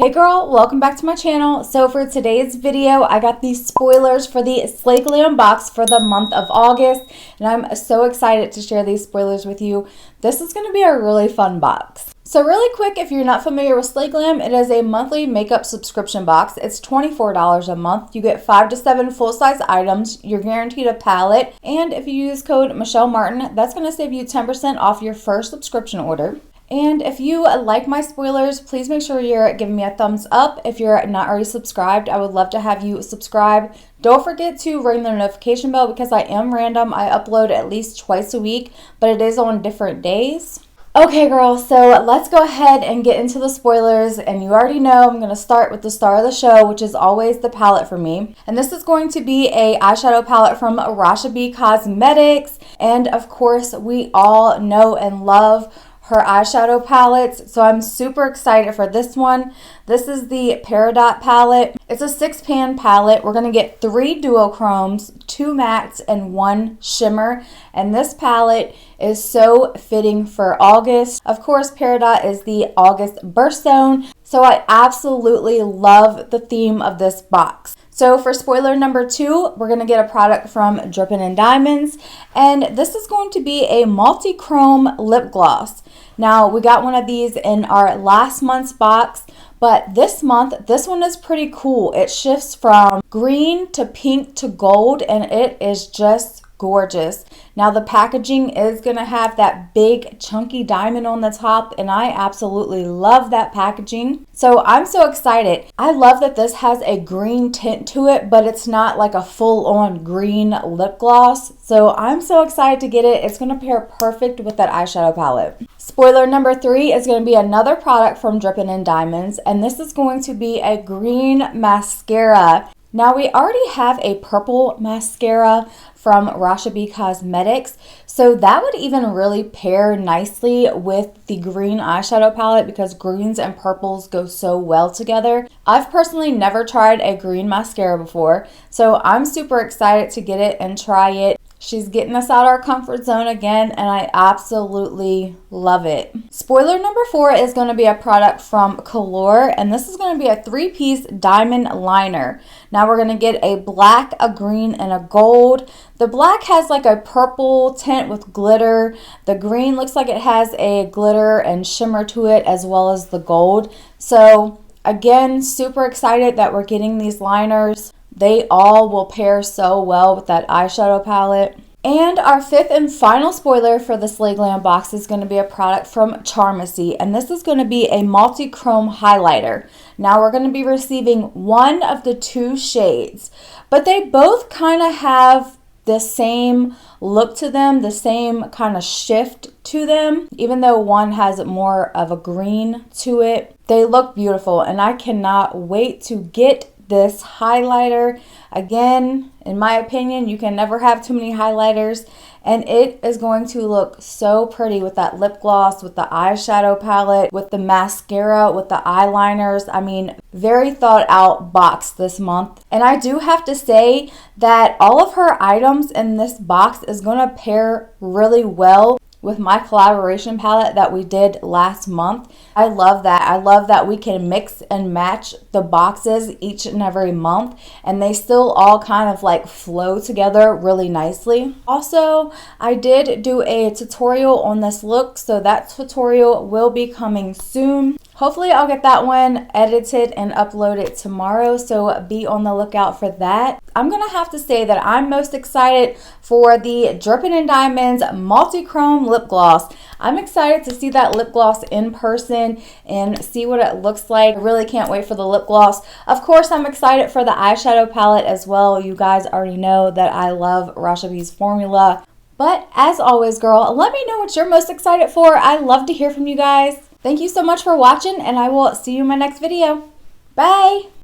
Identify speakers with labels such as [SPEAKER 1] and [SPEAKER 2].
[SPEAKER 1] Hey girl, welcome back to my channel. So for today's video, I got these spoilers for the Slay Glam Box for the month of August, and I'm so excited to share these spoilers with you. This is going to be a really fun box. So really quick, if you're not familiar with Slay Glam, it is a monthly makeup subscription box. It's $24 a month. You get 5 to 7 full-size items. You're guaranteed a palette, and if you use code Michelle Martin, that's going to save you 10% off your first subscription order. And if you like my spoilers, please make sure you're giving me a thumbs up. If you're not already subscribed, I would love to have you subscribe. Don't forget to ring the notification bell because I am random. I upload at least twice a week, but it is on different days. Okay, girl, so let's go ahead and get into the spoilers. And you already know I'm going to start with the star of the show, which is always the palette for me. And this is going to be a eyeshadow palette from Eyeshadow Cosmetics. And of course, we all know and love her eyeshadow palettes, so I'm super excited for this one. This is the Peridot palette. It's a 6-pan palette. We're going to get 3 duochromes, 2 mattes, and 1 shimmer. And this palette is so fitting for August. Of course, Peridot is the August birthstone, so I absolutely love the theme of this box. So for spoiler number 2, we're going to get a product from Drippin' Diamonds, and this is going to be a multi-chrome lip gloss. Now, we got one of these in our last month's box, but this month, this one is pretty cool. It shifts from green to pink to gold, and it is just gorgeous. Now, the packaging is going to have that big chunky diamond on the top, and I absolutely love that packaging. So I'm so excited. I love that this has a green tint to it, but it's not like a full-on green lip gloss. So I'm so excited to get it. It's going to pair perfect with that eyeshadow palette. Spoiler number 3 is going to be another product from Drippin' Diamonds, and this is going to be a green mascara. Now, we already have a purple mascara from Eyeshadow Cosmetics, so that would even really pair nicely with the green eyeshadow palette because greens and purples go so well together. I've personally never tried a green mascara before, so I'm super excited to get it and try it. She's getting us out our comfort zone again, and I absolutely love it. Spoiler number 4 is going to be a product from Color, and this is going to be a 3-piece diamond liner. Now we're going to get a black, a green, and a gold. The black has like a purple tint with glitter. The green looks like it has a glitter and shimmer to it, as well as the gold. So again, super excited that we're getting these liners. They all will pair so well with that eyeshadow palette. And our 5th and final spoiler for the Slay Glam box is going to be a product from Charmacy, and this is going to be a multi-chrome highlighter. Now we're going to be receiving one of the 2 shades, but they both kind of have the same look to them, the same kind of shift to them, even though one has more of a green to it. They look beautiful, and I cannot wait to get this highlighter. Again, in my opinion, you can never have too many highlighters, and it is going to look so pretty with that lip gloss, with the eyeshadow palette, with the mascara, with the eyeliners. I mean, very thought out box this month. And I do have to say that all of her items in this box is going to pair really well with my collaboration palette that we did last month. I love that. I love that we can mix and match the boxes each and every month, and they still all kind of like flow together really nicely. Also, I did do a tutorial on this look, so that tutorial will be coming soon. Hopefully I'll get that one edited and uploaded tomorrow, so be on the lookout for that. I'm going to have to say that I'm most excited for the Drippin' Diamonds Multi-Chrome Lip Gloss. I'm excited to see that lip gloss in person and see what it looks like. I really can't wait for the lip gloss. Of course, I'm excited for the eyeshadow palette as well. You guys already know that I love Eyeshadow's formula. But as always, girl, let me know what you're most excited for. I love to hear from you guys. Thank you so much for watching, and I will see you in my next video. Bye!